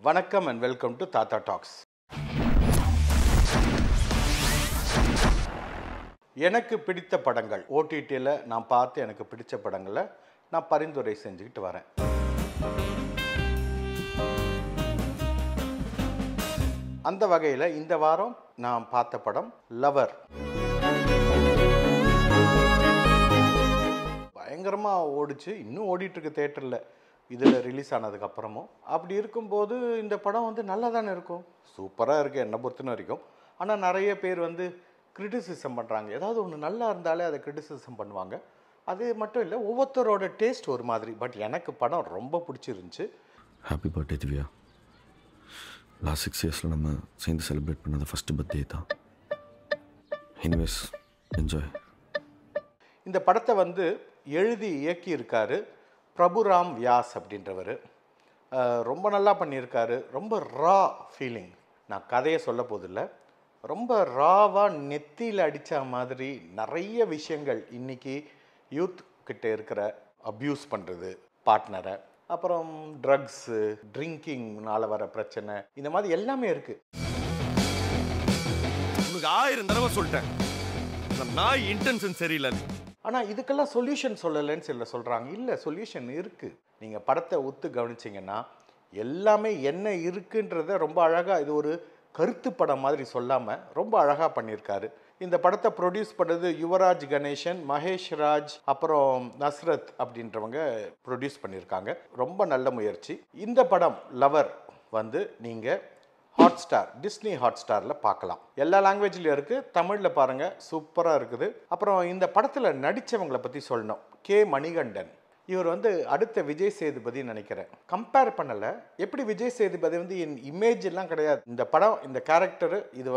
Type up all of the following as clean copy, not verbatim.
வணக்கம் and welcome to தாத்தா tax. எனக்கு பிடித்த படங்கள் ஓடிடியில் நான் பார்த்து எனக்கு பிடிச்ச படங்களை நான் பரிந்துரை செஞ்சுக்கிட்டு வரேன். அந்த வகையில் இந்த வாரம் நான் பார்த்த படம் லவர். பயங்கரமாக ஓடிச்சு, இன்னும் ஓடிட்டுருக்கு தேட்டரில் இதில் ரிலீஸ் ஆனதுக்கப்புறமும். அப்படி இருக்கும்போது இந்த படம் நல்லா தானே இருக்கும், சூப்பராக இருக்குது என்னை பொறுத்தன வரைக்கும். ஆனால் நிறைய பேர் கிரிட்டிசிசம் பண்ணுறாங்க. ஏதாவது ஒன்று நல்லா இருந்தாலே அதை கிரிட்டிசிசம் பண்ணுவாங்க. அது மட்டும் இல்லை, ஒவ்வொருத்தரோட டேஸ்ட் ஒரு மாதிரி. பட் எனக்கு படம் ரொம்ப பிடிச்சிருந்துச்சு. Happy birthday Divya. லாஸ்ட் 6 இயர்ஸில் நம்ம சேர்ந்து செலிப்ரேட் பண்ணது ஃபஸ்ட்டு பர்த்டே தான். Anyways enjoy. இந்த படத்தை எழுதி இயக்கியிருக்காரு பிரபுராம் வியாஸ் அப்படின்றவர். ரொம்ப நல்லா பண்ணியிருக்காரு. ரொம்ப ரா ஃபீலிங். நான் கதையை சொல்ல போதில்லை, ரொம்ப ராவாக நெத்தியில் அடித்த மாதிரி நிறைய விஷயங்கள். இன்றைக்கி யூத் கிட்ட இருக்கிற அப்யூஸ் பண்ணுறது பார்ட்னரை, அப்புறம் ட்ரக்ஸு, ட்ரிங்கிங்னால் வர பிரச்சனை, இந்த மாதிரி எல்லாமே இருக்குது. உனக்கு 1000 தடவை சொல்லிட்டேன், நான் இன்டென்ஷன் சரியில்லை. ஆனால் இதுக்கெல்லாம் சொல்யூஷன் சொல்லலைன்னு சில சொல்கிறாங்க. இல்லை, சொல்யூஷன் இருக்குது. நீங்கள் படத்தை ஒத்து கவனிச்சிங்கன்னா எல்லாமே என்ன இருக்குன்றத ரொம்ப அழகாக, இது ஒரு கருத்து படம் மாதிரி சொல்லாமல் ரொம்ப அழகாக பண்ணியிருக்காரு. இந்த படத்தை ப்ரொடியூஸ் பண்ணது யுவராஜ் கணேசன், மகேஷ் ராஜ், அப்புறம் நஸ்ரத் அப்படின்றவங்க ப்ரொடியூஸ் பண்ணியிருக்காங்க. ரொம்ப நல்ல முயற்சி. இந்த படம் லவர் நீங்கள் ஹாட்ஸ்டார், டிஸ்னி ஹாட்ஸ்டாரில் பார்க்கலாம். எல்லா லாங்குவேஜ்லையும் இருக்குது. தமிழில் பாருங்கள், சூப்பராக இருக்குது. அப்புறம் இந்த படத்தில் நடித்தவங்களை பற்றி சொல்லணும். கே மணிகண்டன், இவர் அடுத்த விஜய் சேதுபதி நினைக்கிறேன். கம்பேர் பண்ணலை. எப்படி விஜய் சேதுபதி என் இமேஜ் எல்லாம் கிடையாது. இந்த படம், இந்த கேரக்டரு இது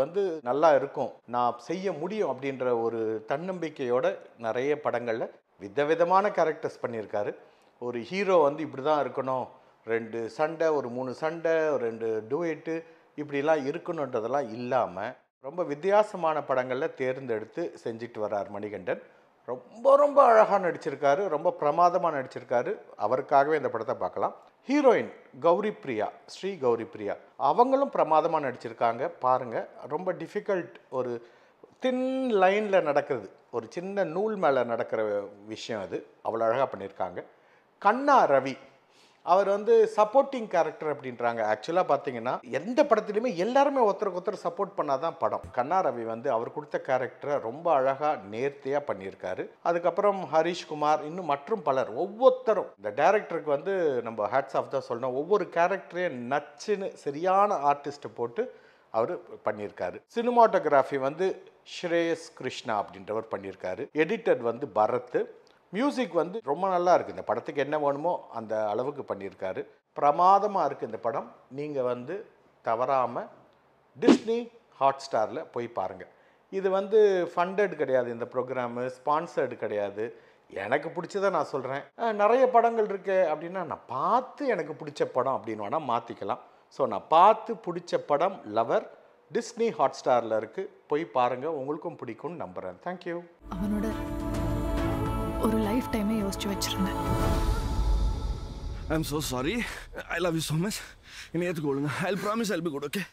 நல்லா இருக்கும், நான் செய்ய முடியும் அப்படின்ற ஒரு தன்னம்பிக்கையோட நிறைய படங்களில் விதவிதமான கேரக்டர்ஸ் பண்ணியிருக்காரு. ஒரு ஹீரோ இப்படி தான் இருக்கணும், 2 சண்டை, ஒரு 3 சண்டை, ஒரு 2 டூயட்டு, இப்படிலாம் இருக்கணுன்றதெல்லாம் இல்லாமல் ரொம்ப வித்தியாசமான படங்களில் தேர்ந்தெடுத்து செஞ்சுட்டு வர்றார் மணிகண்டன். ரொம்ப ரொம்ப அழகாக நடிச்சிருக்காரு, ரொம்ப பிரமாதமாக நடிச்சிருக்காரு. அவருக்காகவே இந்த படத்தை பார்க்கலாம். ஹீரோயின் கௌரி பிரியா, ஸ்ரீ கௌரி பிரியா, அவங்களும் பிரமாதமாக நடிச்சிருக்காங்க. பாருங்கள், ரொம்ப டிஃபிகல்ட், ஒரு தின் லைனில் நடக்கிறது, ஒரு சின்ன நூல் மேலே நடக்கிற விஷயம் அது. அவ்வளோ அழகாக பண்ணியிருக்காங்க. கண்ணா ரவி, அவர் சப்போர்ட்டிங் கேரக்டர் அப்படின்றாங்க. ஆக்சுவலாக பார்த்தீங்கன்னா எந்த படத்துலையுமே எல்லாருமே ஒருத்தருக்கு ஒருத்தர் சப்போர்ட் பண்ணாதான் படம். கண்ணா ரவி அவர் கொடுத்த கேரக்டரை ரொம்ப அழகாக நேர்த்தியாக பண்ணியிருக்காரு. அதுக்கப்புறம் ஹரிஷ்குமார், இன்னும் மற்றும் பலர், ஒவ்வொருத்தரும் இந்த டைரக்டருக்கு நம்ம ஹேட்ஸ் ஆஃப் தான் சொல்லணும். ஒவ்வொரு கேரக்டரையும் நச்சுன்னு சரியான ஆர்டிஸ்ட்டை போட்டு அவர் பண்ணியிருக்காரு. சினிமாட்டோகிராஃபி ஸ்ரேயஸ் கிருஷ்ணா அப்படின்றவர் பண்ணியிருக்காரு. எடிட்டர் பரத். மியூசிக் ரொம்ப நல்லா இருக்குது. இந்த படத்துக்கு என்ன வேணுமோ அந்த அளவுக்கு பண்ணியிருக்காரு. பிரமாதமாக இருக்குது இந்த படம். நீங்கள் தவறாமல் டிஸ்னி ஹாட்ஸ்டாரில் போய் பாருங்கள். இது ஃபண்டட் கிடையாது, இந்த ப்ரோக்ராமு ஸ்பான்சர்டு கிடையாது. எனக்கு பிடிச்சதை நான் சொல்கிறேன். நிறைய படங்கள் இருக்கு அப்படின்னா நான் பார்த்து எனக்கு பிடிச்ச படம் அப்படின்னு வேணால் மாற்றிக்கலாம். ஸோ நான் பார்த்து பிடிச்ச படம் லவர், டிஸ்னி ஹாட்ஸ்டாரில் இருக்குது. போய் பாருங்கள், உங்களுக்கும் பிடிக்கும்னு நம்புகிறேன். தேங்க்யூ. அவனோட ஒரு லைஃப் டைமே யோசிச்சு வச்சிருந்தேன். I am so sorry. I love you so much. என்னை ஏற்றுக்கொள்ளுங்க. I promise I will be good. Okay.